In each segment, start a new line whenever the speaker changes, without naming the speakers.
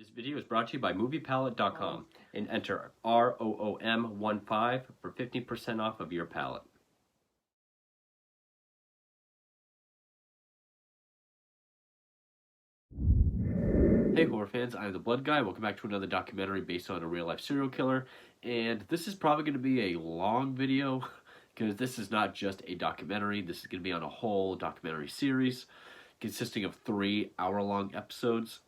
This video is brought to you by MoviePalette.com and enter ROOM15 for 15% off of your palette. Hey horror fans, I'm the Blood Guy. Welcome back to another documentary based on a real-life serial killer. And this is probably going to be a long video because this is not just a documentary. This is going to be on a whole documentary series consisting of 3 hour-long episodes.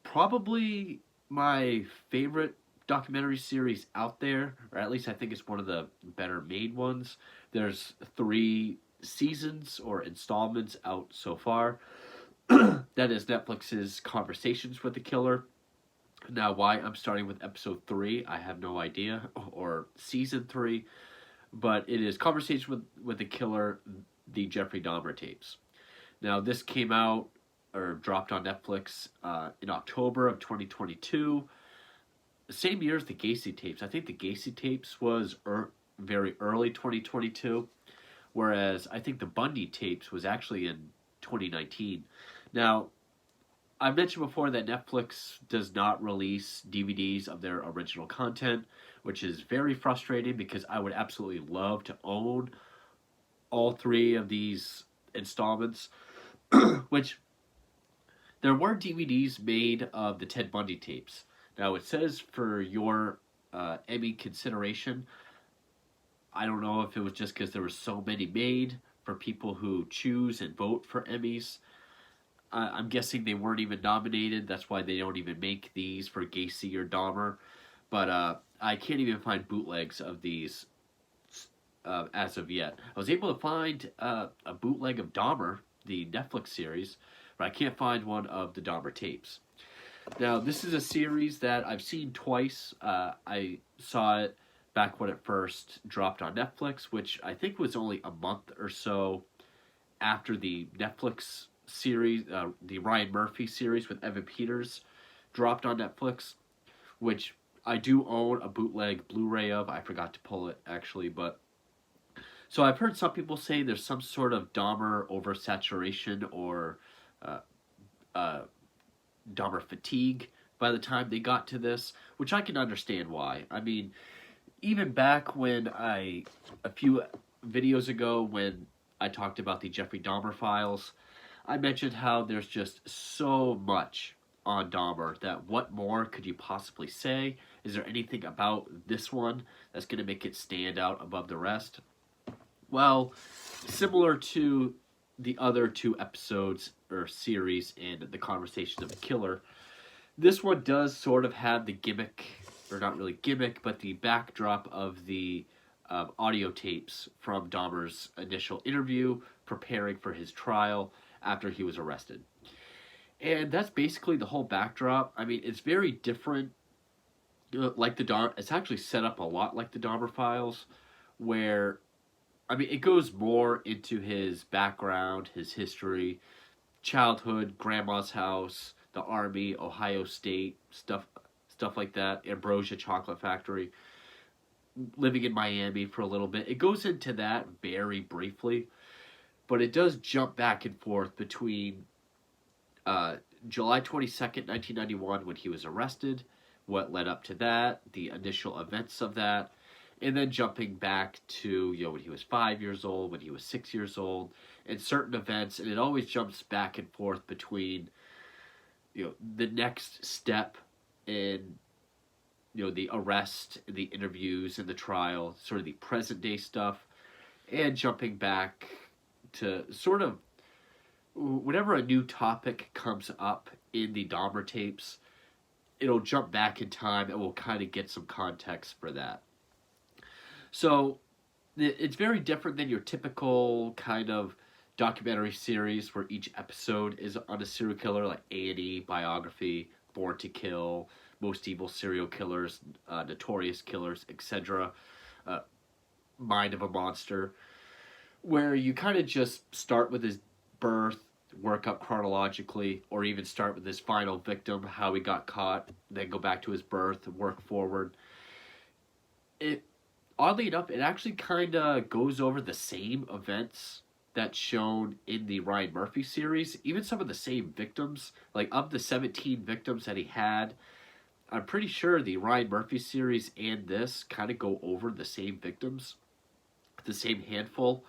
Probably my favorite documentary series out there, or at least I think it's one of the better made ones. There's 3 seasons or installments out so far. That is Netflix's Conversations with the Killer. Now, why I'm starting with episode 3, I have no idea, or season 3, but it is Conversations with the Killer, the Jeffrey Dahmer tapes. Now, this came out, or dropped on Netflix in October of 2022, the same year as the Gacy tapes. I think the Gacy tapes was very early 2022, whereas I think the Bundy tapes was actually in 2019. Now, I mentioned before that Netflix does not release DVDs of their original content, which is very frustrating because I would absolutely love to own all 3 of these installments, which there were DVDs made of the Ted Bundy tapes. Now, it says for your Emmy consideration, I don't know if it was just because there were so many made for people who choose and vote for Emmys. I'm guessing they weren't even nominated. That's why they don't even make these for Gacy or Dahmer. But I can't even find bootlegs of these as of yet. I was able to find a bootleg of Dahmer, the Netflix series, but I can't find one of the Dahmer tapes. Now, this is a series that I've seen twice. I saw it back when it first dropped on Netflix, which I think was only a month or so after the Netflix series, the Ryan Murphy series with Evan Peters dropped on Netflix, which I do own a bootleg Blu-ray of. I forgot to pull it, actually, but so I've heard some people say there's some sort of Dahmer oversaturation or Dahmer fatigue by the time they got to this, which I can understand why. I mean, even back when a few videos ago when I talked about the Jeffrey Dahmer files, I mentioned how there's just so much on Dahmer that what more could you possibly say? Is there anything about this one that's going to make it stand out above the rest? Well, similar to the other 2 episodes or series in the Conversations of the Killer, this one does sort of have the gimmick, or not really gimmick, but the backdrop of the audio tapes from Dahmer's initial interview preparing for his trial after he was arrested. And that's basically the whole backdrop. I mean, it's very different. Like it's actually set up a lot like the Dahmer files, where, I mean, it goes more into his background, his history, childhood, grandma's house, the army, Ohio State, stuff like that, Ambrosia Chocolate Factory, living in Miami for a little bit. It goes into that very briefly, but it does jump back and forth between July 22nd, 1991, when he was arrested, what led up to that, the initial events of that, and then jumping back to, when he was 5 years old, when he was 6 years old, and certain events, and it always jumps back and forth between, the next step in, the arrest, the interviews, and the trial, sort of the present-day stuff, and jumping back to sort of whenever a new topic comes up in the Dahmer tapes, it'll jump back in time and we'll kind of get some context for that. So it's very different than your typical kind of documentary series where each episode is on a serial killer, like A&E, Biography, Born to Kill, Most Evil Serial Killers, Notorious Killers, etc., Mind of a Monster, where you kind of just start with his birth, work up chronologically, or even start with his final victim, how he got caught, then go back to his birth, work forward. Oddly enough, it actually kind of goes over the same events that's shown in the Ryan Murphy series, even some of the same victims, like of the 17 victims that he had, I'm pretty sure the Ryan Murphy series and this kind of go over the same victims, the same handful.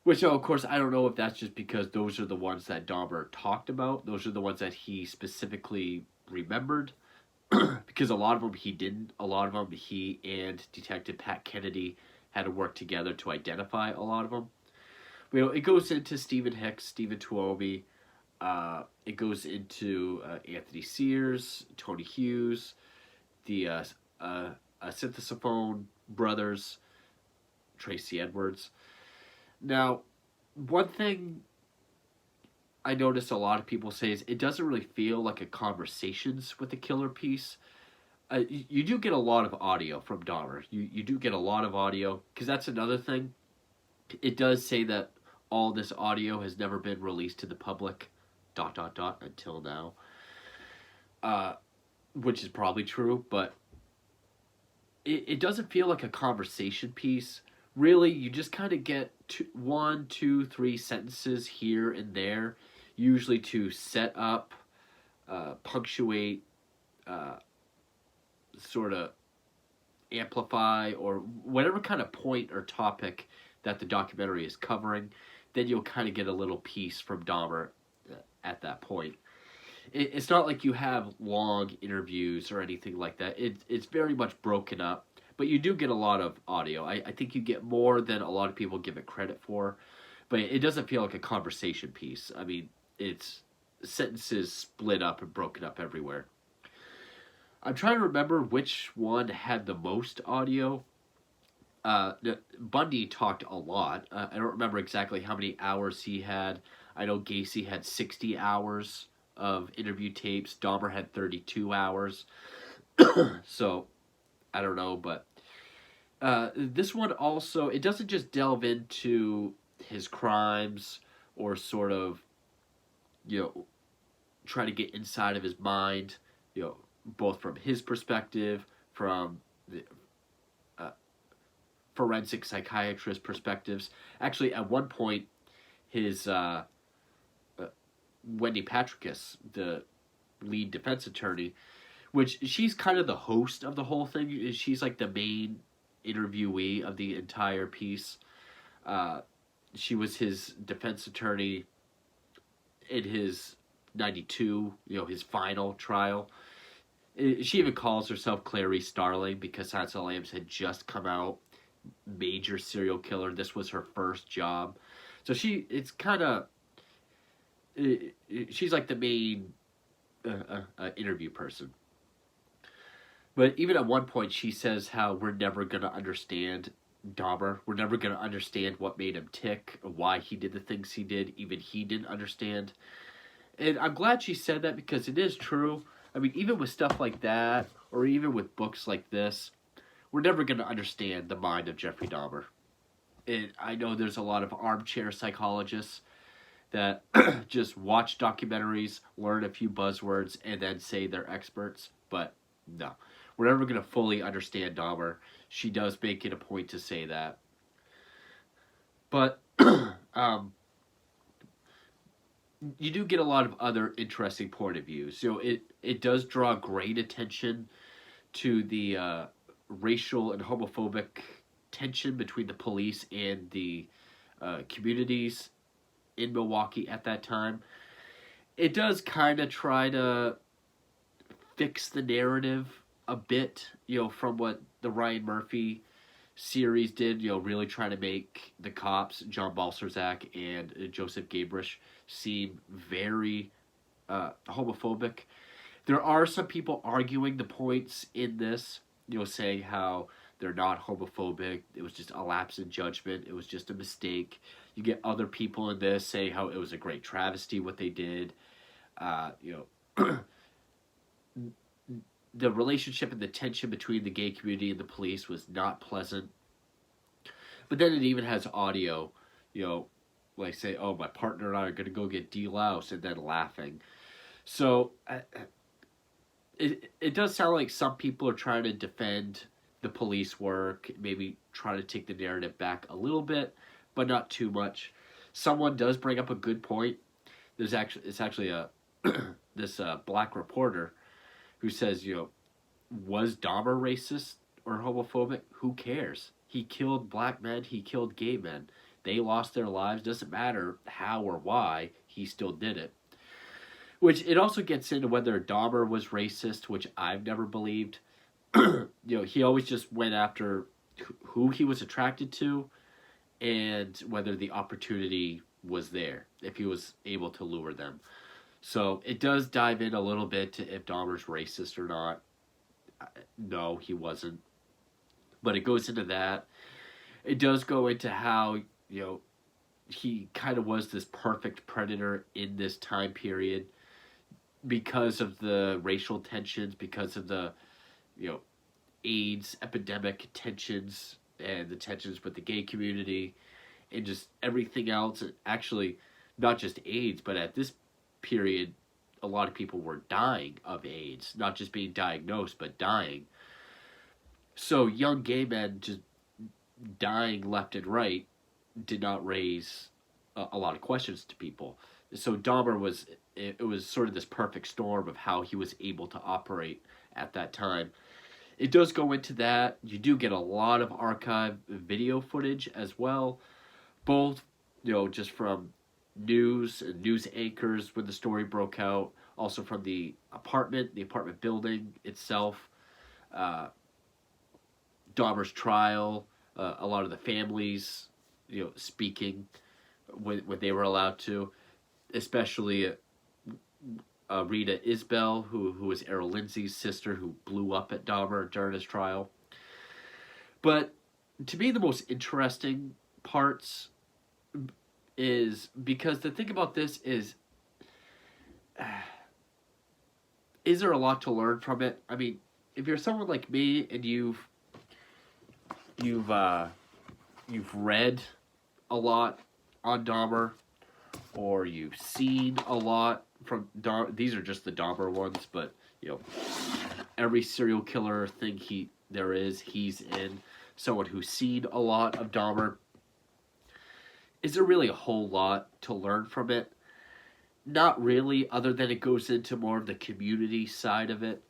Which, of course, I don't know if that's just because those are the ones that Dahmer talked about. Those are the ones that he specifically remembered. Because a lot of them he didn't. A lot of them he and Detective Pat Kennedy had to work together to identify a lot of them. It goes into Stephen Hicks, Stephen Tuomi. It goes into Anthony Sears, Tony Hughes, the Synthesophone brothers, Tracy Edwards. Now, one thing I notice a lot of people say is it doesn't really feel like a conversations with the killer piece. You do get a lot of audio from Dahmer. You do get a lot of audio, because that's another thing. It does say that all this audio has never been released to the public, ... until now. Which is probably true, but it doesn't feel like a conversation piece. Really, you just kind of get one, two, three sentences here and there, usually to set up, punctuate, sort of amplify, or whatever kind of point or topic that the documentary is covering. Then you'll kind of get a little piece from Dahmer at that point. It's not like you have long interviews or anything like that. It's very much broken up. But you do get a lot of audio. I think you get more than a lot of people give it credit for. But it doesn't feel like a conversation piece. I mean, it's sentences split up and broken up everywhere. I'm trying to remember which one had the most audio. Bundy talked a lot. I don't remember exactly how many hours he had. I know Gacy had 60 hours of interview tapes. Dahmer had 32 hours. So, I don't know, but this one also, it doesn't just delve into his crimes or sort of, try to get inside of his mind, both from his perspective, from the forensic psychiatrist perspectives. Actually, at one point, his Wendy Patricus, the lead defense attorney, which she's kind of the host of the whole thing. She's like the main interviewee of the entire piece. She was his defense attorney in his 92, his final trial. She even calls herself Clarice Starling because Silence of the Lambs had just come out. Major serial killer. This was her first job. So it's kind of, she's like the main interview person. But even at one point, she says how we're never going to understand Dahmer. We're never going to understand what made him tick, or why he did the things he did. Even he didn't understand. And I'm glad she said that, because it is true. I mean, even with stuff like that, or even with books like this, we're never going to understand the mind of Jeffrey Dahmer. And I know there's a lot of armchair psychologists that just watch documentaries, learn a few buzzwords, and then say they're experts. But no, we're never going to fully understand Dahmer. She does make it a point to say that. But you do get a lot of other interesting point of views. It does draw great attention to the racial and homophobic tension between the police and the communities in Milwaukee at that time. It does kind of try to fix the narrative a bit, from what the Ryan Murphy series did, really trying to make the cops, John Balserzak and Joseph Gabrish, seem very homophobic. There are some people arguing the points in this, saying how they're not homophobic. It was just a lapse in judgment. It was just a mistake. You get other people in this saying how it was a great travesty what they did. The relationship and the tension between the gay community and the police was not pleasant. But then it even has audio, like say, oh, my partner and I are going to go get D-Louse, and then laughing. So it does sound like some people are trying to defend the police work, maybe try to take the narrative back a little bit, but not too much. Someone does bring up a good point. It's actually a this black reporter who says, was Dahmer racist or homophobic? Who cares? He killed black men. He killed gay men. They lost their lives. Doesn't matter how or why. He still did it. Which it also gets into whether Dahmer was racist, which I've never believed. He always just went after who he was attracted to and whether the opportunity was there, if he was able to lure them. So it does dive in a little bit to if Dahmer's racist or not. No, he wasn't. But it goes into that. It does go into how, he kind of was this perfect predator in this time period because of the racial tensions, because of the, AIDS epidemic tensions and the tensions with the gay community and just everything else. And actually, not just AIDS, but at this period, a lot of people were dying of AIDS, not just being diagnosed, but dying. So young gay men just dying left and right did not raise a lot of questions to people. So Dahmer it was sort of this perfect storm of how he was able to operate at that time. It does go into that. You do get a lot of archive video footage as well, both, just from news anchors when the story broke out, also from the apartment building itself, Dahmer's trial, a lot of the families, speaking when they were allowed to, especially Rita Isbell, who was Errol Lindsay's sister, who blew up at Dahmer during his trial. But to me, the most interesting parts is because the thing about this is there a lot to learn from it? I mean, if you're someone like me and you've read a lot on Dahmer, or you've seen a lot from Dahmer. These are just the Dahmer ones, but every serial killer thing he's in. Someone who's seen a lot of Dahmer. Is there really a whole lot to learn from it? Not really, other than it goes into more of the community side of it.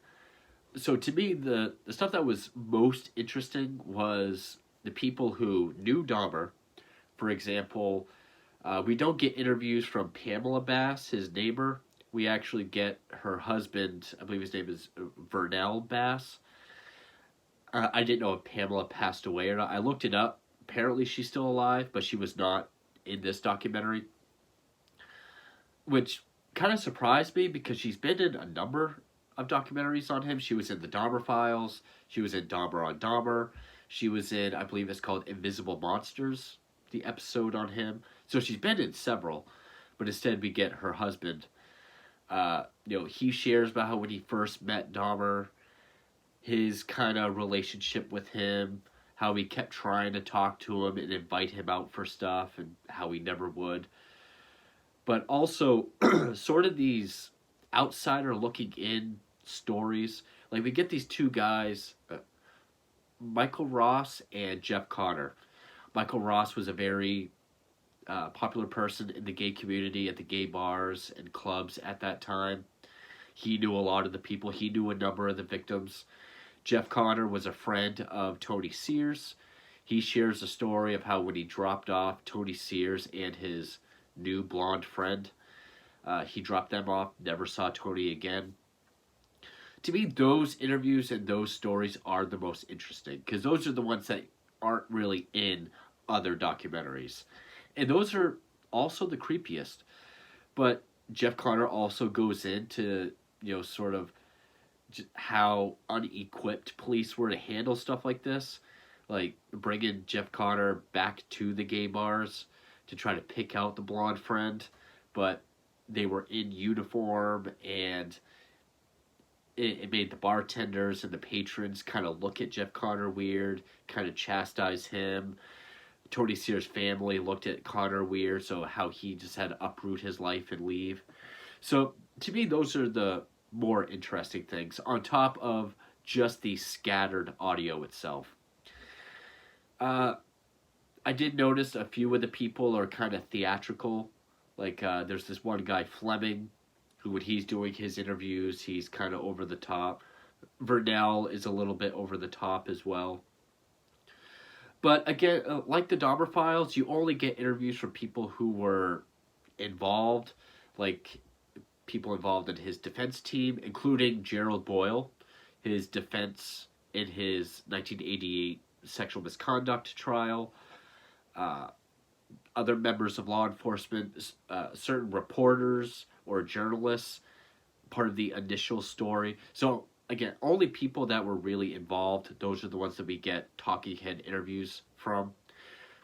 So to me, the stuff that was most interesting was the people who knew Dahmer. For example, we don't get interviews from Pamela Bass, his neighbor. We actually get her husband, I believe his name is Vernell Bass. I didn't know if Pamela passed away or not. I looked it up. Apparently she's still alive, but she was not in this documentary. Which kind of surprised me because she's been in a number of documentaries on him. She was in the Dahmer Files. She was in Dahmer on Dahmer. She was in, I believe it's called Invisible Monsters, the episode on him. So she's been in several, but instead we get her husband. He shares about how when he first met Dahmer, his kind of relationship with him, how he kept trying to talk to him and invite him out for stuff, and how he never would. But also, sort of these outsider looking in stories. Like we get these two guys, Michael Ross and Jeff Connor. Michael Ross was a very popular person in the gay community at the gay bars and clubs at that time. He knew a lot of the people. He knew a number of the victims. Jeff Connor was a friend of Tony Sears. He shares a story of how when he dropped off Tony Sears and his new blonde friend, he dropped them off, never saw Tony again. To me, those interviews and those stories are the most interesting because those are the ones that aren't really in other documentaries. And those are also the creepiest. But Jeff Connor also goes into, sort of how unequipped police were to handle stuff like this. Like bringing Jeff Connor back to the gay bars to try to pick out the blonde friend. But they were in uniform, and it made the bartenders and the patrons kind of look at Jeff Connor weird, kind of chastise him. Tony Sears' family looked at Connor weird, so how he just had to uproot his life and leave. So to me, those are the more interesting things, on top of just the scattered audio itself. I did notice a few of the people are kind of theatrical. Like there's this one guy Fleming, who when he's doing his interviews, he's kind of over the top. Vernell is a little bit over the top as well. But again, like the Dahmer files, you only get interviews from people who were involved, like people involved in his defense team, including Gerald Boyle, his defense in his 1988 sexual misconduct trial, uh, other members of law enforcement, certain reporters or journalists, part of the initial story. So again, only people that were really involved. Those are the ones that we get talking head interviews from,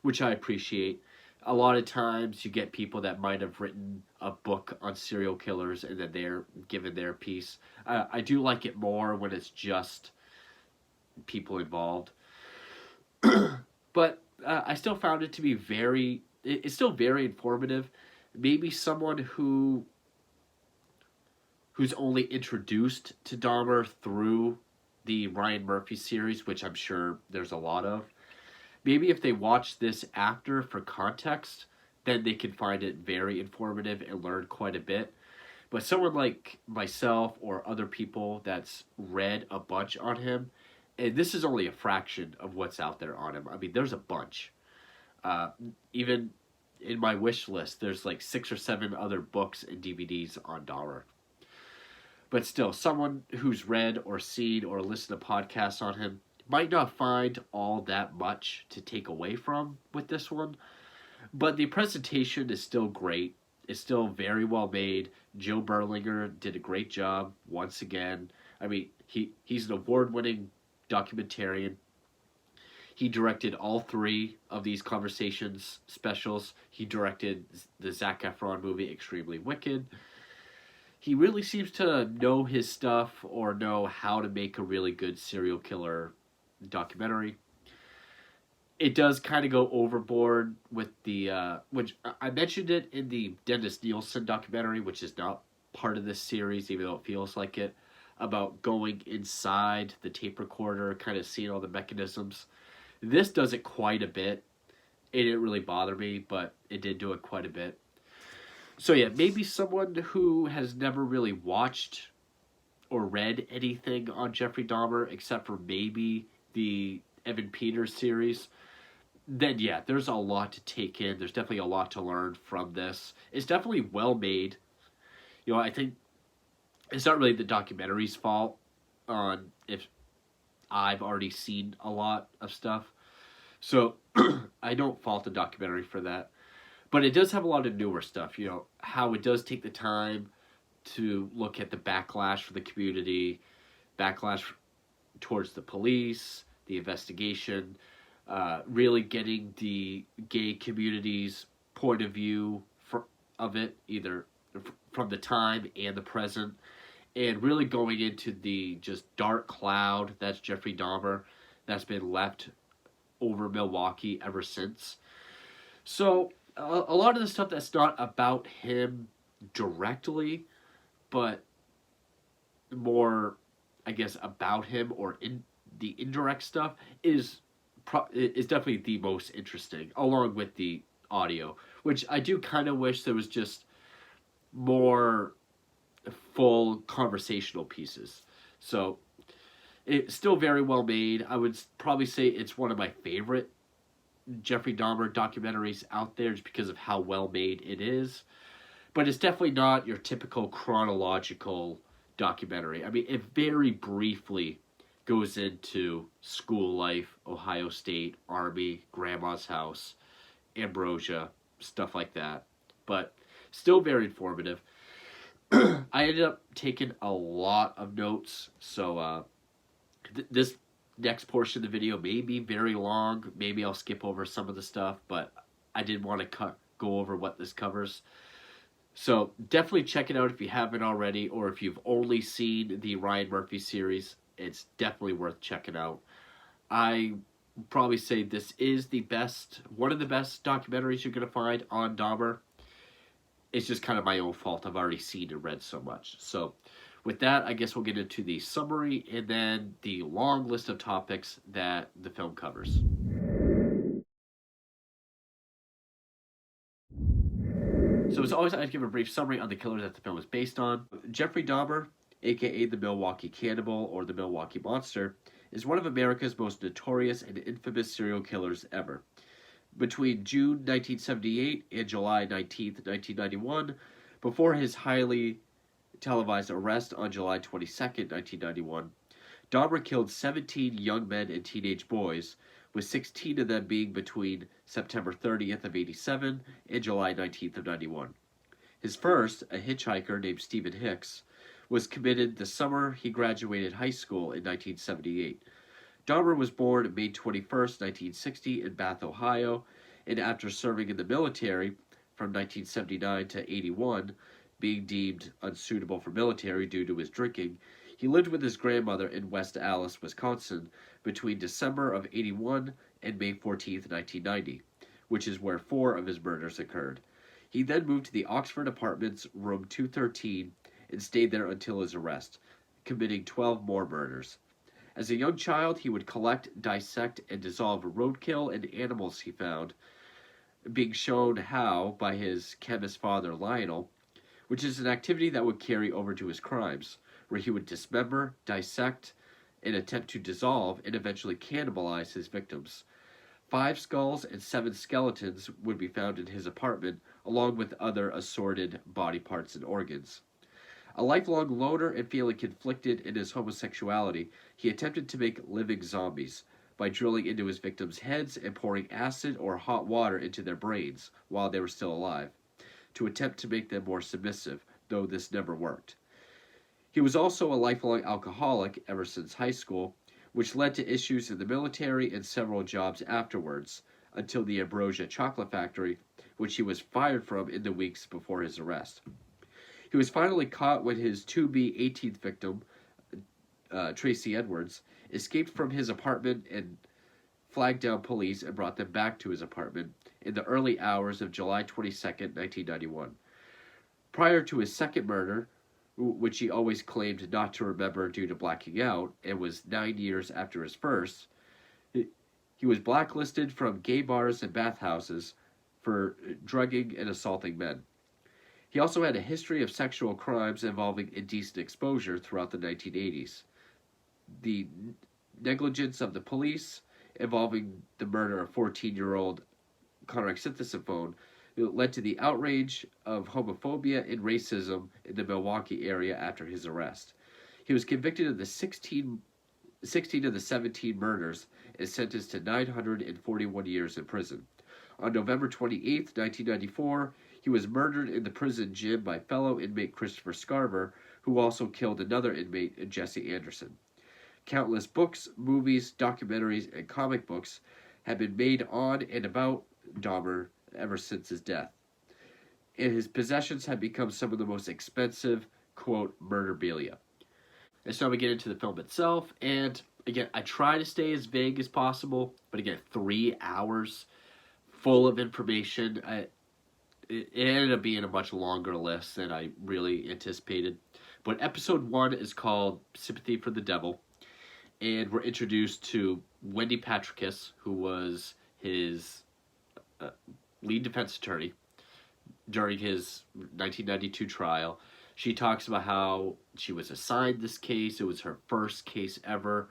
which I appreciate. A lot of times you get people that might have written a book on serial killers and then they're given their piece. I do like it more when it's just people involved. But I still found it to be it's still very informative. Maybe someone who's only introduced to Dahmer through the Ryan Murphy series, which I'm sure there's a lot of. Maybe if they watch this after for context, then they can find it very informative and learn quite a bit. But someone like myself or other people that's read a bunch on him, and this is only a fraction of what's out there on him. I mean, there's a bunch. Even in my wish list, there's like 6 or 7 other books and DVDs on Dahmer. But still, someone who's read or seen or listened to podcasts on him might not find all that much to take away from with this one. But the presentation is still great. It's still very well made. Joe Berlinger did a great job once again. I mean, he's an award-winning documentarian. He directed all 3 of these conversations specials. He directed the Zac Efron movie Extremely Wicked. He really seems to know his stuff or know how to make a really good serial killer documentary. It does kind of go overboard with the, which I mentioned it in the Dennis Nielsen documentary, which is not part of this series, even though it feels like it, about going inside the tape recorder, kind of seeing all the mechanisms. This does it quite a bit. It didn't really bother me, but it did do it quite a bit. So yeah, maybe someone who has never really watched or read anything on Jeffrey Dahmer, except for maybe the Evan Peters series, then yeah, there's a lot to take in. There's definitely a lot to learn from this. It's definitely well made. You know, I think it's not really the documentary's fault on if I've already seen a lot of stuff. So I don't fault the documentary for that. But it does have a lot of newer stuff, you know, how it does take the time to look at the backlash for the community, backlash towards the police, the investigation, really getting the gay community's point of view of it, either from the time and the present, and really going into the just dark cloud that's Jeffrey Dahmer that's been left over Milwaukee ever since. So a lot of the stuff that's not about him directly, but more, I guess, about him or in the indirect stuff is definitely the most interesting, along with the audio, which I do kind of wish there was just more full conversational pieces. So it's still very well made. I would probably say it's one of my favorite Jeffrey Dahmer documentaries out there just because of how well made it is. But it's definitely not your typical chronological documentary. I mean, it very briefly goes into school life, Ohio State, Army, Grandma's house, Ambrosia, stuff like that. But still very informative. I ended up taking a lot of notes, so this next portion of the video may be very long. Maybe I'll skip over some of the stuff, but I did want to go over what this covers. So definitely check it out if you haven't already, or if you've only seen the Ryan Murphy series. It's definitely worth checking out. I probably say this is one of the best documentaries you're going to find on Dahmer. It's just kind of my own fault. I've already seen and read so much. So with that, I guess we'll get into the summary and then the long list of topics that the film covers. So as always, I'd give a brief summary on the killers that the film was based on. Jeffrey Dahmer, aka the Milwaukee Cannibal or the Milwaukee Monster, is one of America's most notorious and infamous serial killers ever. Between June 1978 and July 19th, 1991, before his highly televised arrest on July 22nd, 1991, Dahmer killed 17 young men and teenage boys, with 16 of them being between September 30th of 87 and July 19th of 91. His first, a hitchhiker named Stephen Hicks, was committed the summer he graduated high school in 1978. Dahmer was born May 21st, 1960 in Bath, Ohio, and after serving in the military from 1979 to 81, being deemed unsuitable for military due to his drinking, he lived with his grandmother in West Allis, Wisconsin, between December of 81 and May 14th, 1990, which is where 4 of his murders occurred. He then moved to the Oxford Apartments, room 213, and stayed there until his arrest, committing 12 more murders. As a young child, he would collect, dissect, and dissolve roadkill and animals he found, being shown how by his chemist father Lionel, which is an activity that would carry over to his crimes, where he would dismember, dissect, and attempt to dissolve and eventually cannibalize his victims. 5 skulls and 7 skeletons would be found in his apartment, along with other assorted body parts and organs. A lifelong loner and feeling conflicted in his homosexuality, he attempted to make living zombies by drilling into his victims' heads and pouring acid or hot water into their brains while they were still alive, to attempt to make them more submissive, though this never worked. He was also a lifelong alcoholic ever since high school, which led to issues in the military and several jobs afterwards, until the Ambrosia chocolate factory, which he was fired from in the weeks before his arrest. He was finally caught when his to-be 18th victim, Tracy Edwards, escaped from his apartment and flagged down police and brought them back to his apartment in the early hours of July 22nd, 1991. Prior to his second murder, which he always claimed not to remember due to blacking out, and was 9 years after his first, he was blacklisted from gay bars and bathhouses for drugging and assaulting men. He also had a history of sexual crimes involving indecent exposure throughout the 1980s. The negligence of the police involving the murder of 14-year-old Conrad Synthesiphone led to the outrage of homophobia and racism in the Milwaukee area after his arrest. He was convicted of the 16 of the 17 murders and sentenced to 941 years in prison. On November 28, 1994, he was murdered in the prison gym by fellow inmate Christopher Scarver, who also killed another inmate, Jesse Anderson. Countless books, movies, documentaries, and comic books have been made on and about Dahmer ever since his death, and his possessions have become some of the most expensive, quote, murderabilia. And so we get into the film itself, and again, I try to stay as vague as possible, but again, 3 hours full of information. It ended up being a much longer list than I really anticipated. But episode 1 is called Sympathy for the Devil, and we're introduced to Wendy Patricus, who was his lead defense attorney during his 1992 trial. She talks about how she was assigned this case. It was her first case ever.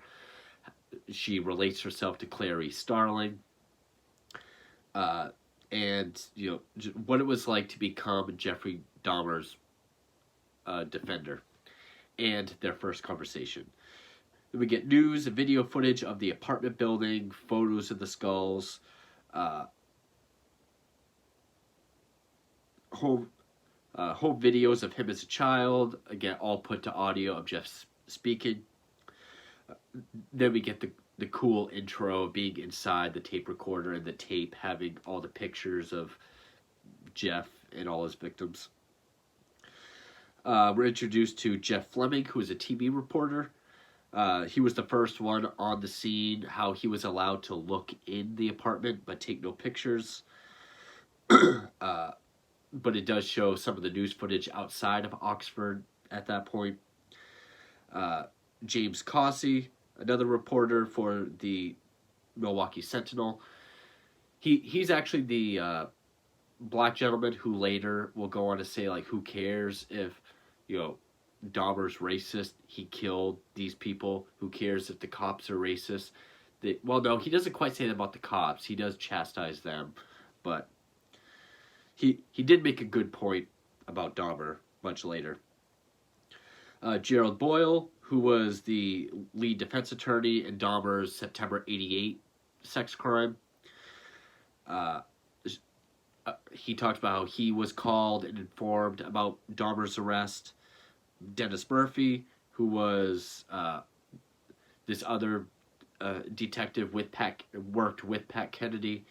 She relates herself to Clarice Starling. And, you know, what it was like to become Jeffrey Dahmer's defender, and their first conversation. Then we get news and video footage of the apartment building, photos of the skulls, home videos of him as a child, again, all put to audio of Jeff speaking. Then we get the cool intro of being inside the tape recorder and the tape having all the pictures of Jeff and all his victims. We're introduced to Jeff Fleming, who is a TV reporter. He was the first one on the scene, how he was allowed to look in the apartment but take no pictures. But it does show some of the news footage outside of Oxford at that point. James Cossey, another reporter for the Milwaukee Sentinel. He's actually the black gentleman who later will go on to say, like, who cares if, Dahmer's racist? He killed these people. Who cares if the cops are racist? Well, no, he doesn't quite say that about the cops. He does chastise them, but he did make a good point about Dahmer much later. Gerald Boyle, who was the lead defense attorney in Dahmer's September 88 sex crime, he talked about how he was called and informed about Dahmer's arrest. Dennis Murphy, who was this other detective worked with Pat Kennedy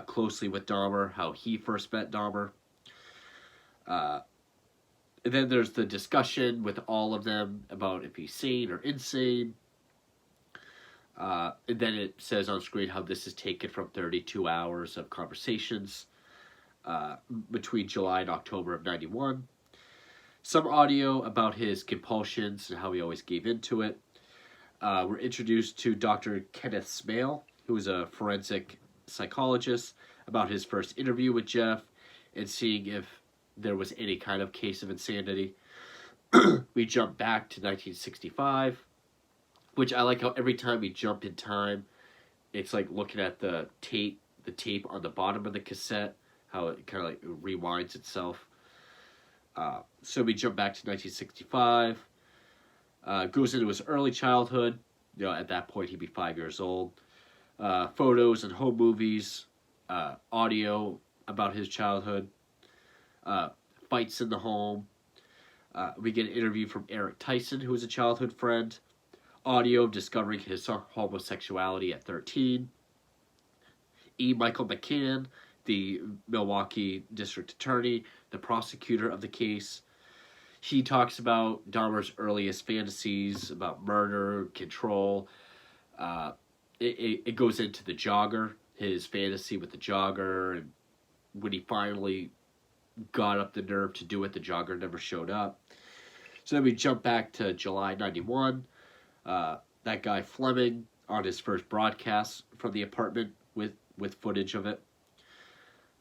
closely with Dahmer, how he first met Dahmer. And then there's the discussion with all of them about if he's sane or insane. And then it says on screen how this is taken from 32 hours of conversations between July and October of 91. Some audio about his compulsions and how he always gave into it. We're introduced to Dr. Kenneth Smale, who is a forensic psychologist, about his first interview with Jeff and seeing if there was any kind of case of insanity. We jump back to 1965, which I like how every time we jump in time, it's like looking at the tape on the bottom of the cassette, how it kind of like rewinds itself. So we jump back to 1965. Goes into his early childhood. At that point he'd be 5 years old. Photos and home movies. Audio about his childhood. Fights in the home. We get an interview from Eric Tyson, who was a childhood friend. Audio of discovering his homosexuality at 13. E. Michael McCann, the Milwaukee district attorney, the prosecutor of the case. He talks about Dahmer's earliest fantasies about murder, control. It goes into the jogger, his fantasy with the jogger, and when he finally got up the nerve to do it, the jogger never showed up. So then we jump back to July 91. That guy Fleming on his first broadcast from the apartment with footage of it.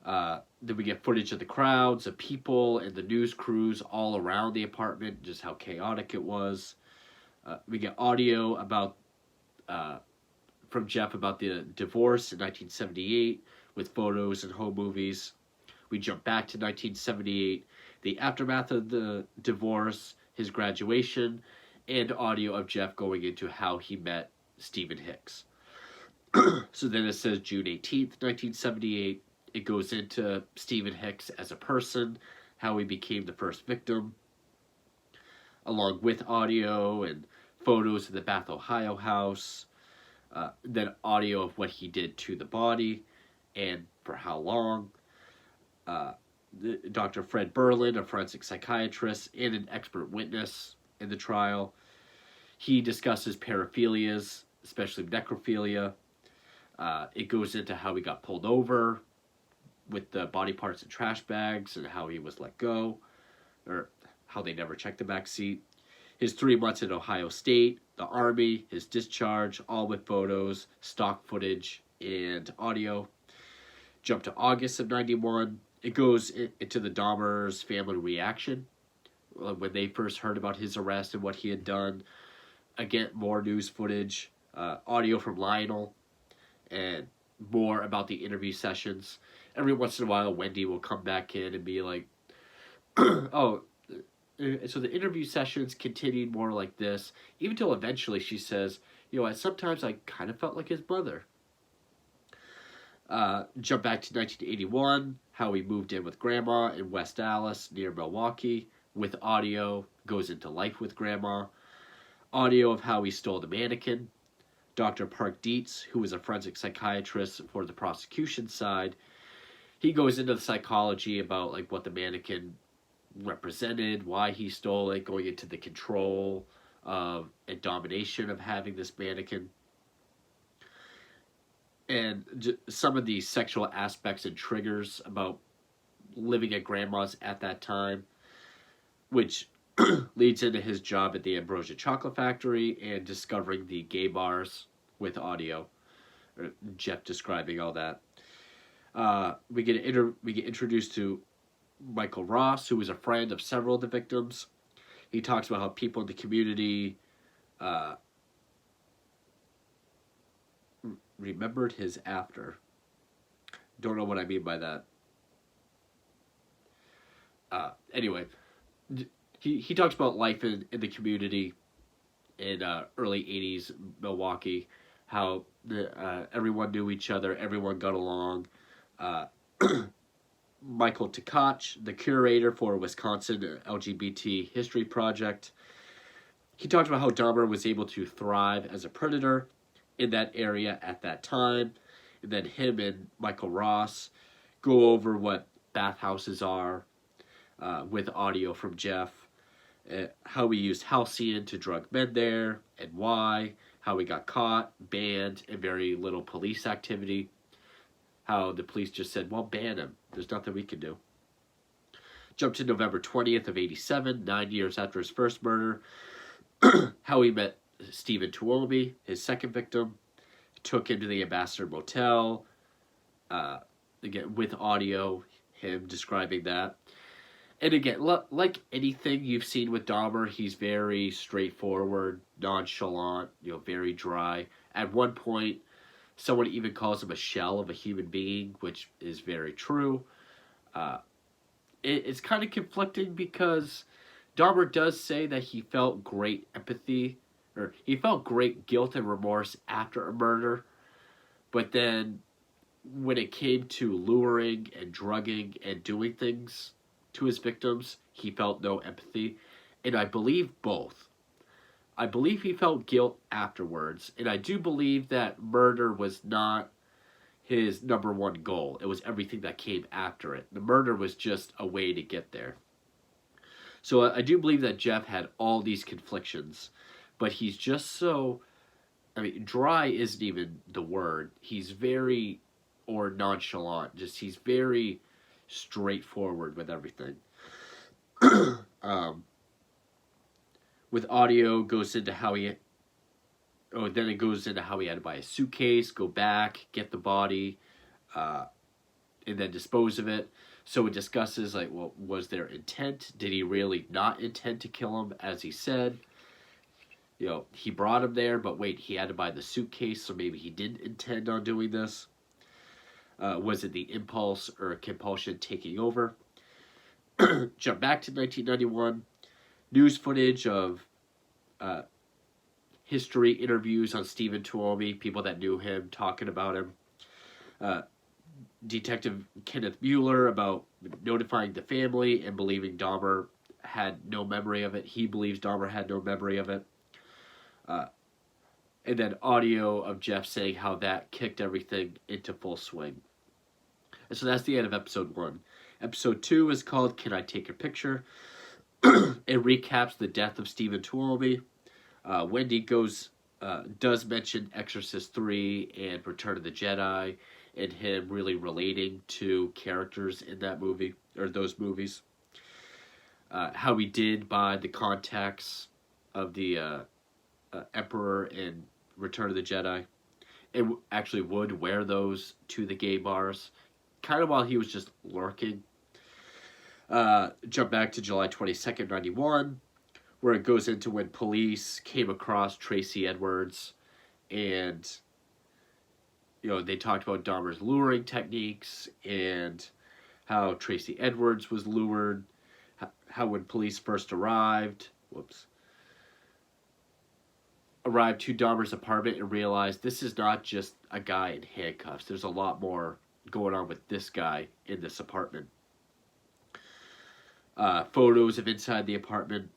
Then we get footage of the crowds, of people, and the news crews all around the apartment, just how chaotic it was. We get audio about from Jeff about the divorce in 1978 with photos and home movies. We jump back to 1978, the aftermath of the divorce, his graduation, and audio of Jeff going into how he met Stephen Hicks. So then it says June 18th, 1978. It goes into Stephen Hicks as a person, how he became the first victim, along with audio and photos of the Bath, Ohio house, then audio of what he did to the body and for how long. Dr. Fred Berlin, a forensic psychiatrist and an expert witness in the trial. He discusses paraphilias, especially necrophilia. It goes into how he got pulled over with the body parts in trash bags and how he was let go, or how they never checked the back seat. His 3 months at Ohio State, the Army, his discharge, all with photos, stock footage, and audio. Jump to August of 91. It goes into the Dahmer's family reaction when they first heard about his arrest and what he had done. Again, more news footage, audio from Lionel, and more about the interview sessions. Every once in a while, Wendy will come back in and be like, oh, so the interview sessions continued more like this, even till eventually she says, sometimes I kind of felt like his brother. Jump back to 1981, how he moved in with Grandma in West Dallas near Milwaukee, with audio, goes into life with Grandma. Audio of how he stole the mannequin. Dr. Park Dietz, who was a forensic psychiatrist for the prosecution side, he goes into the psychology about like what the mannequin represented, why he stole it, going into the control and domination of having this mannequin. And some of the sexual aspects and triggers about living at Grandma's at that time, which leads into his job at the Ambrosia Chocolate Factory and discovering the gay bars with audio. Jeff describing all that. We get introduced to Michael Ross, who was a friend of several of the victims. He talks about how people in the community uh, remembered his after. Don't know what I mean by that. Anyway, he talks about life in the community in early 80s Milwaukee, how everyone knew each other, everyone got along. Uh, Michael Tkach, the curator for Wisconsin LGBT History Project, he talked about how Dahmer was able to thrive as a predator in that area at that time. And then him and Michael Ross go over what bathhouses are with audio from Jeff, how we used halcyon to drug men there and why, how we got caught, banned, and very little police activity. How the police just said, well, ban him. There's nothing we can do. Jump to November 20th of 87, 9 years after his first murder. How he met Stephen Tuomi, his second victim. Took him to the Ambassador Motel. Again, with audio, him describing that. And again, like anything you've seen with Dahmer, he's very straightforward, nonchalant, very dry. At one point, someone even calls him a shell of a human being, which is very true. It's kind of conflicting because Dahmer does say that he felt great empathy, or he felt great guilt and remorse after a murder, but then when it came to luring and drugging and doing things to his victims, he felt no empathy. And I believe both. I believe he felt guilt afterwards, and I do believe that murder was not his number one goal. It was everything that came after it. The murder was just a way to get there. So I do believe that Jeff had all these conflictions, but he's just so, dry isn't even the word. He's very, or nonchalant, he's very straightforward with everything. With audio, goes into how he, then it goes into how he had to buy a suitcase, go back, get the body, and then dispose of it. So it discusses, well, was there intent? Did he really not intend to kill him, as he said? He brought him there, but wait, he had to buy the suitcase, so maybe he didn't intend on doing this. Was it the impulse or compulsion taking over? Jump back to 1991. News footage of history interviews on Stephen Tuomi, people that knew him, talking about him. Detective Kenneth Mueller about notifying the family and believing Dahmer had no memory of it. He believes Dahmer had no memory of it. And then audio of Jeff saying how that kicked everything into full swing. And so that's the end of episode 1. Episode 2 is called Can I Take a Picture? It recaps the death of Stephen Tuomi. Wendy does mention Exorcist 3 and Return of the Jedi, and him really relating to characters in that movie, or those movies. How he did buy the contacts of the Emperor in Return of the Jedi, and actually would wear those to the gay bars, kind of while he was just lurking. Jump back to July 22nd, 91, where it goes into when police came across Tracy Edwards, and they talked about Dahmer's luring techniques and how Tracy Edwards was lured, how when police first arrived to Dahmer's apartment and realized this is not just a guy in handcuffs. There's a lot more going on with this guy in this apartment. Photos of inside the apartment.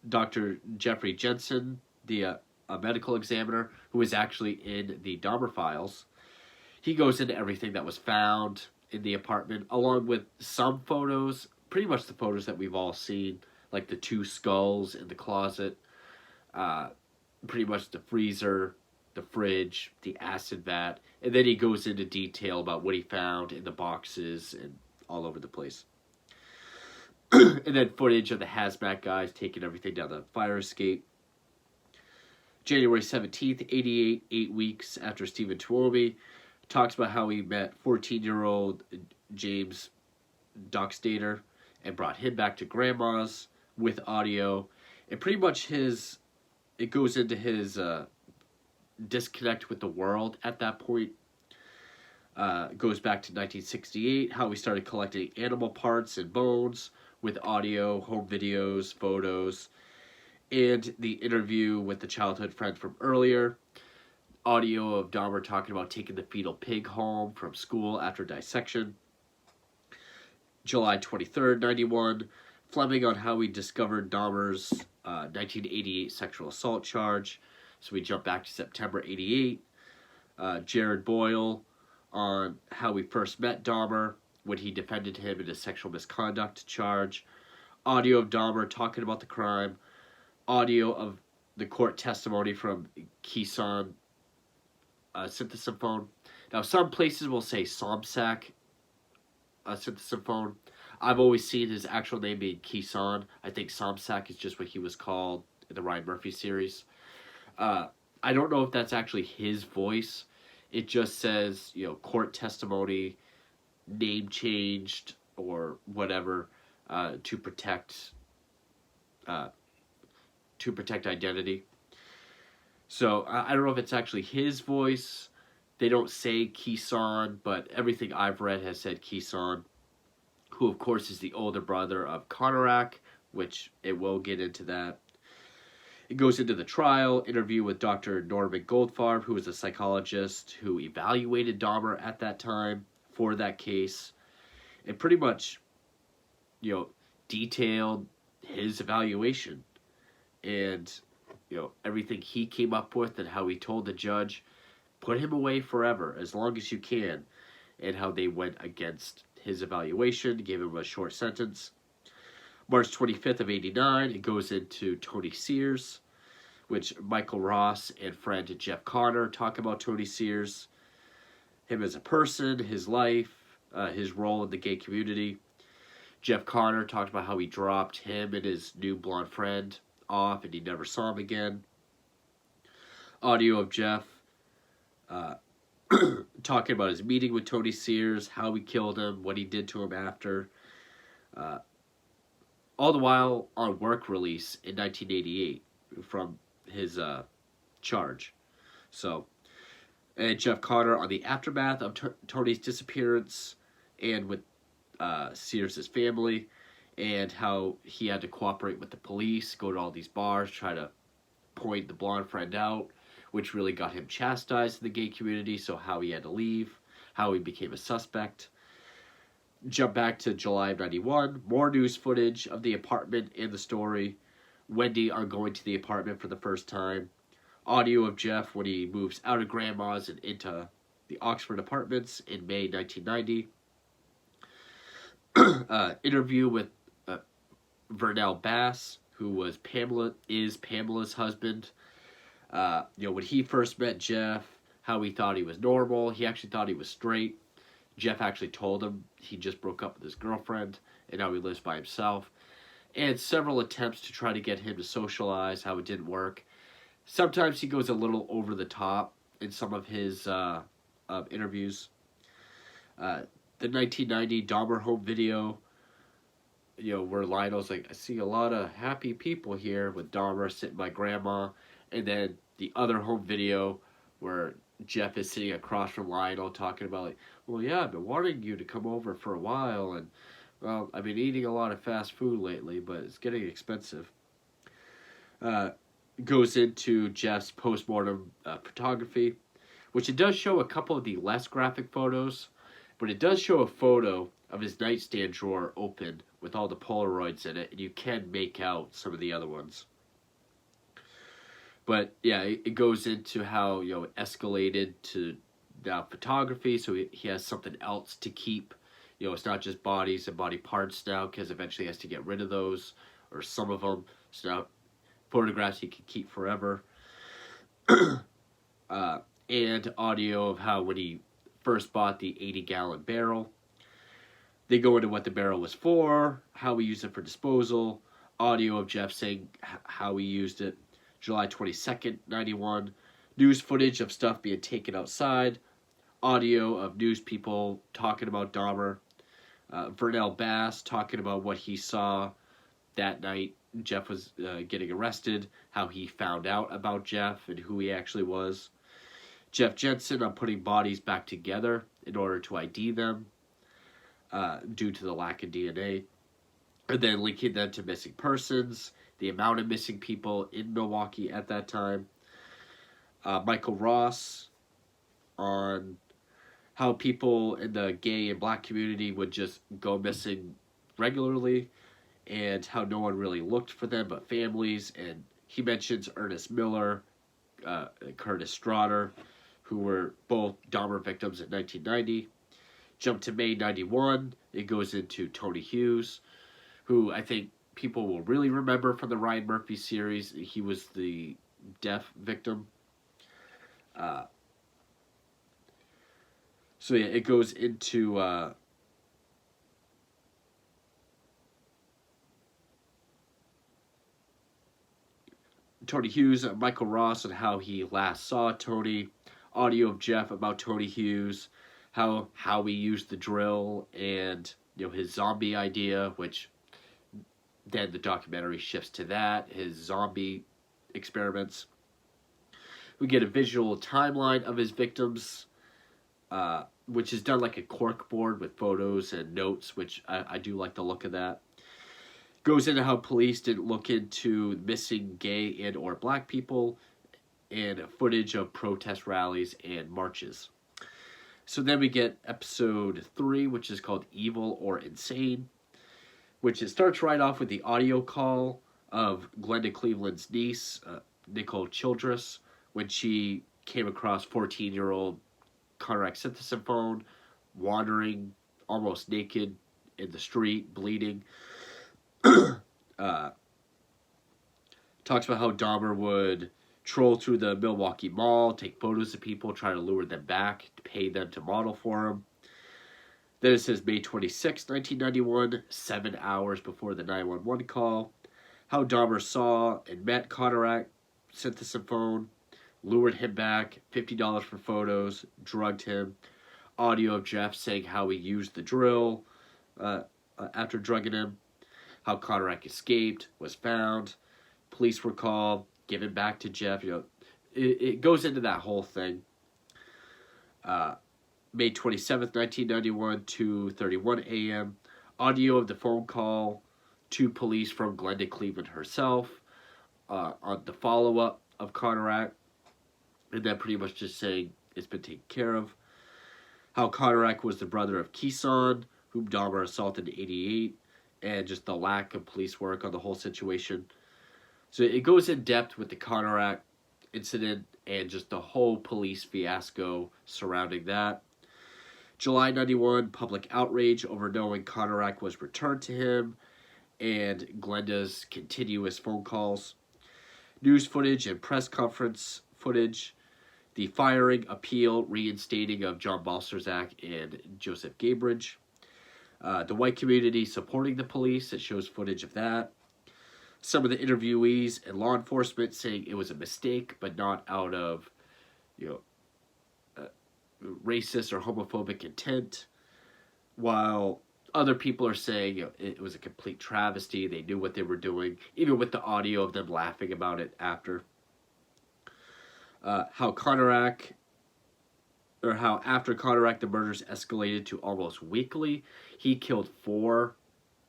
Dr. Jeffrey Jensen, a medical examiner who was actually in the Dahmer files, he goes into everything that was found in the apartment, along with some photos, pretty much the photos that we've all seen, like the 2 skulls in the closet, pretty much the freezer, the fridge, the acid vat, and then he goes into detail about what he found in the boxes and all over the place. And then footage of the hazmat guys taking everything down the fire escape. January 17th, 88, 8 weeks after Stephen Tuomi, talks about how he met 14-year-old James Dockstader and brought him back to grandma's with audio. And pretty much it goes into his disconnect with the world at that point. Goes back to 1968, how we started collecting animal parts and bones with audio, home videos, photos, and the interview with the childhood friend from earlier. Audio of Dahmer talking about taking the fetal pig home from school after dissection. July 23rd, 91. Fleming on how we discovered Dahmer's 1988 sexual assault charge. So we jump back to September 88. Jared Boyle on how we first met Dahmer when he defended him in a sexual misconduct charge. Audio of Dahmer talking about the crime. Audio of the court testimony from Keeson synthesophone. Now, some places will say Somsack synthesophone. I've always seen his actual name being Keeson. I think Somsack is just what he was called in the Ryan Murphy series. I don't know if that's actually his voice. It just says, court testimony, name changed, or whatever, to protect identity. So I don't know if it's actually his voice. They don't say Keeson, but everything I've read has said Keeson, who of course is the older brother of Conorak, which it will get into that. It goes into the trial, interview with Dr. Norman Goldfarb, who was a psychologist who evaluated Dahmer at that time for that case, and pretty much, detailed his evaluation and, everything he came up with and how he told the judge, put him away forever, as long as you can, and how they went against his evaluation, gave him a short sentence. March 25th of 89, it goes into Tony Sears, which Michael Ross and friend Jeff Connor talk about Tony Sears, him as a person, his life, his role in the gay community. Jeff Connor talked about how he dropped him and his new blonde friend off and he never saw him again. Audio of Jeff talking about his meeting with Tony Sears, how he killed him, what he did to him after. All the while on work release in 1988 from his charge. So, and Jeff Connor on the aftermath of Tony's disappearance and with Sears' family and how he had to cooperate with the police, go to all these bars, try to point the blonde friend out, which really got him chastised in the gay community, so how he had to leave, how he became a suspect. Jump back to July of 91. More news footage of the apartment and the story. Wendy are going to the apartment for the first time. Audio of Jeff when he moves out of grandma's and into the Oxford apartments in May 1990. Interview with Vernell Bass, who was Pamela's husband. When he first met Jeff, how he thought he was normal. He actually thought he was straight. Jeff actually told him he just broke up with his girlfriend and now he lives by himself. And several attempts to try to get him to socialize, how it didn't work. Sometimes he goes a little over the top in some of his interviews. The 1990 Dahmer home video, where Lionel's like, I see a lot of happy people here with Dahmer sitting by grandma. And then the other home video where Jeff is sitting across from Lionel talking about, like, well, yeah, I've been wanting you to come over for a while, and, well, I've been eating a lot of fast food lately, but it's getting expensive. Goes into Jeff's postmortem photography, which it does show a couple of the less graphic photos, but it does show a photo of his nightstand drawer open with all the Polaroids in it, and you can make out some of the other ones. But yeah, it goes into how, it escalated to now photography, so he has something else to keep. It's not just bodies and body parts now, because eventually he has to get rid of those, or some of them. So now photographs he can keep forever. And audio of how when he first bought the 80-gallon barrel. They go into what the barrel was for, how he used it for disposal. Audio of Jeff saying how he used it. July 22nd, 91. News footage of stuff being taken outside. audio of news people talking about Dahmer. Vernell Bass talking about what he saw that night Jeff was getting arrested, how he found out about Jeff and who he actually was. Jeff Jensen on putting bodies back together in order to ID them due to the lack of DNA. And then linking them to missing persons, the amount of missing people in Milwaukee at that time. Michael Ross on how people in the gay and black community would just go missing regularly and how no one really looked for them but families. And he mentions Ernest Miller, Curtis Straughter, who were both Dahmer victims in 1990. Jump to May 91, it goes into Tony Hughes, who I think people will really remember from the Ryan Murphy series. He was the deaf victim. So yeah, it goes into Tony Hughes, Michael Ross, and how he last saw Tony. Audio of Jeff about Tony Hughes, how he used the drill, and his zombie idea, which then the documentary shifts to that, his zombie experiments. We get a visual timeline of his victims, which is done like a cork board with photos and notes, which I do like the look of that. Goes into how police didn't look into missing gay and or black people, and footage of protest rallies and marches. So then we get episode 3, which is called Evil or Insane, which it starts right off with the audio call of Glenda Cleveland's niece, Nicole Childress, when she came across 14-year-old Conrad Synthesis phone, wandering almost naked in the street, bleeding. Talks about how Dahmer would troll through the Milwaukee Mall, take photos of people, try to lure them back, to pay them to model for him. Then it says May 26, 1991, 7 hours before the 911 call. How Dahmer saw and met Conrad Synthesis phone, lured him back, $50 for photos, drugged him. Audio of Jeff saying how he used the drill after drugging him. How Conrad escaped, was found. Police were called, given back to Jeff. It goes into that whole thing. May 27th, 1991, 2:31 a.m. Audio of the phone call to police from Glenda Cleveland herself on the follow-up of Conrad. And then pretty much just saying it's been taken care of. How Conrad was the brother of Keeson, whom Dahmer assaulted in 1988. And just the lack of police work on the whole situation. So it goes in depth with the Conrad incident and just the whole police fiasco surrounding that. July 91, public outrage over knowing Conrad was returned to him and Glenda's continuous phone calls. News footage and press conference footage. The firing, appeal, reinstating of John Balcerzak and Joseph Gabridge. The white community supporting the police. It shows footage of that. Some of the interviewees and law enforcement saying it was a mistake, but not out of, racist or homophobic intent. While other people are saying it was a complete travesty. They knew what they were doing, even with the audio of them laughing about it after. How after Conrad, the murders escalated to almost weekly. He killed 4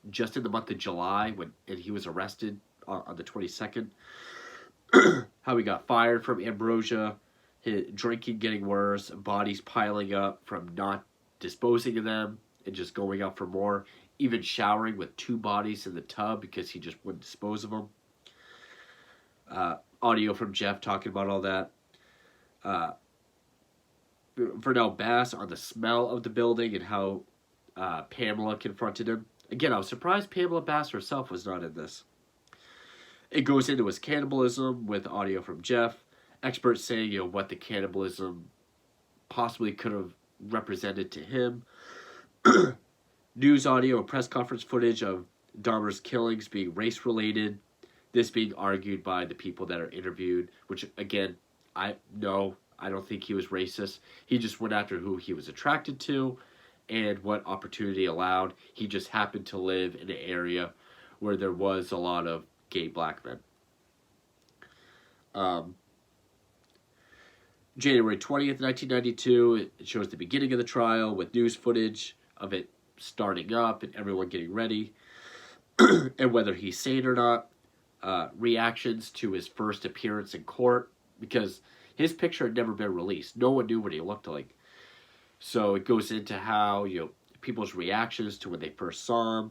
just in the month of July and he was arrested on the 22nd. How he got fired from Ambrosia, his drinking getting worse, bodies piling up from not disposing of them and just going out for more, even showering with 2 bodies in the tub because he just wouldn't dispose of them. Audio from Jeff talking about all that. Vernell Bass on the smell of the building and how Pamela confronted him. Again, I was surprised Pamela Bass herself was not in this. It goes into his cannibalism with audio from Jeff. Experts saying, what the cannibalism possibly could have represented to him. News audio and press conference footage of Dahmer's killings being race-related. This being argued by the people that are interviewed, which, again, I I don't think he was racist. He just went after who he was attracted to and what opportunity allowed. He just happened to live in an area where there was a lot of gay black men. January 20th, 1992, it shows the beginning of the trial with news footage of it starting up and everyone getting ready and whether he's sane or not. Reactions to his first appearance in court, because his picture had never been released. No one knew what he looked like. So it goes into how, people's reactions to when they first saw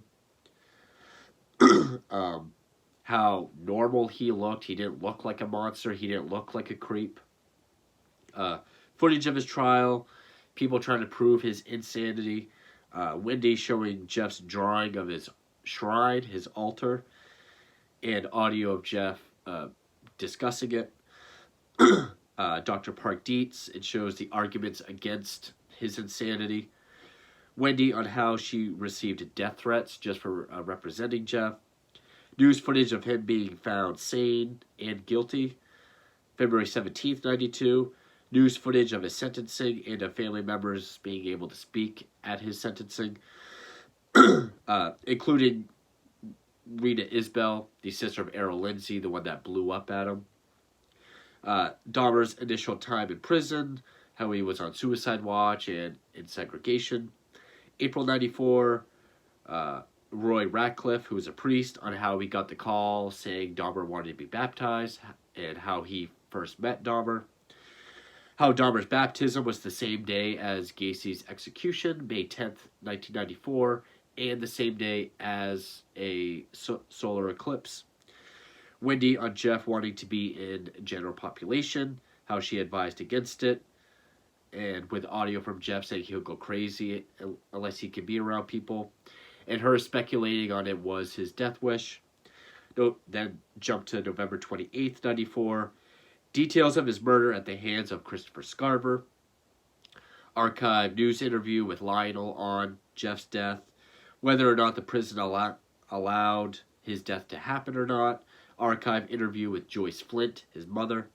him, how normal he looked. He didn't look like a monster. He didn't look like a creep. Footage of his trial, people trying to prove his insanity. Wendy showing Jeff's drawing of his shrine, his altar, and audio of Jeff discussing it. Dr. Park Dietz, it shows the arguments against his insanity. Wendy on how she received death threats just for representing Jeff. News footage of him being found sane and guilty. February 17th, 92. News footage of his sentencing and of family members being able to speak at his sentencing, including Rita Isbell, the sister of Errol Lindsay, the one that blew up at him. Dahmer's initial time in prison, how he was on suicide watch and in segregation. April 94, Roy Ratcliffe, who was a priest, on how he got the call saying Dahmer wanted to be baptized and how he first met Dahmer. How Dahmer's baptism was the same day as Gacy's execution, May 10th, 1994, and the same day as a solar eclipse. Wendy on Jeff wanting to be in general population, how she advised against it, and with audio from Jeff saying he'll go crazy unless he can be around people, and her speculating on it was his death wish. Then jump to November 28th, 94. Details of his murder at the hands of Christopher Scarver. Archive news interview with Lionel on Jeff's death. Whether or not the prison allowed his death to happen or not. Archive interview with Joyce Flint, his mother.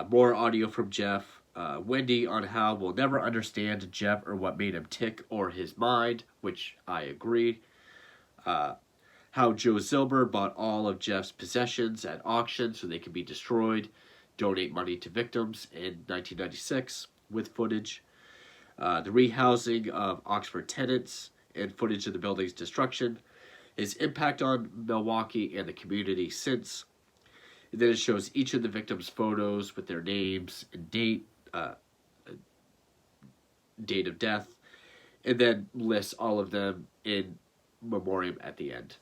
More audio from Jeff. Wendy on how we'll never understand Jeff or what made him tick or his mind, which I agree. How Joe Zilber bought all of Jeff's possessions at auction so they could be destroyed, donate money to victims in 1996 with footage. The rehousing of Oxford tenants and footage of the building's destruction. His impact on Milwaukee and the community since. And then it shows each of the victims' photos with their names and date of death, and then lists all of them in memoriam at the end.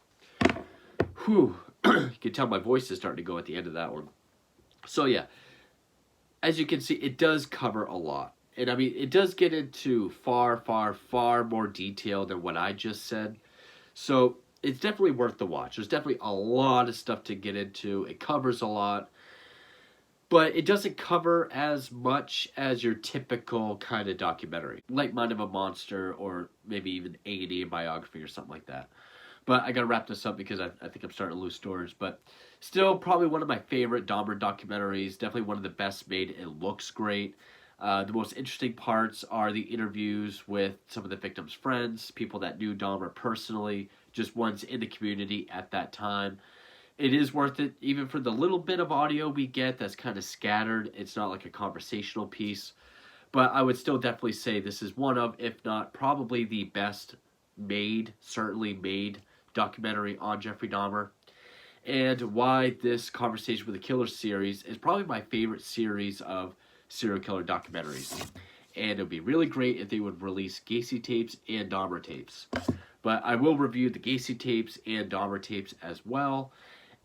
Whew. You can tell my voice is starting to go at the end of that one. So yeah, as you can see, it does cover a lot. And I mean, it does get into far, far, far more detail than what I just said. So it's definitely worth the watch. There's definitely a lot of stuff to get into. It covers a lot. But it doesn't cover as much as your typical kind of documentary. Like Mind of a Monster or maybe even A&E biography or something like that. But I gotta wrap this up because I think I'm starting to lose storage. But still, probably one of my favorite Dahmer documentaries. Definitely one of the best made. It looks great. The most interesting parts are the interviews with some of the victims' friends, people that knew Dahmer personally, just ones in the community at that time. It is worth it, even for the little bit of audio we get that's kind of scattered. It's not like a conversational piece. But I would still definitely say this is one of, if not probably the best made, certainly made, documentary on Jeffrey Dahmer, and why this Conversation with a Killer series is probably my favorite series of serial killer documentaries. And it would be really great if they would release Gacy tapes and Dahmer tapes. But I will review the Gacy tapes and Dahmer tapes as well.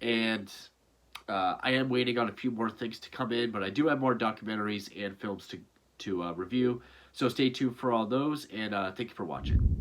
And I am waiting on a few more things to come in, but I do have more documentaries and films to review. So stay tuned for all those, and thank you for watching.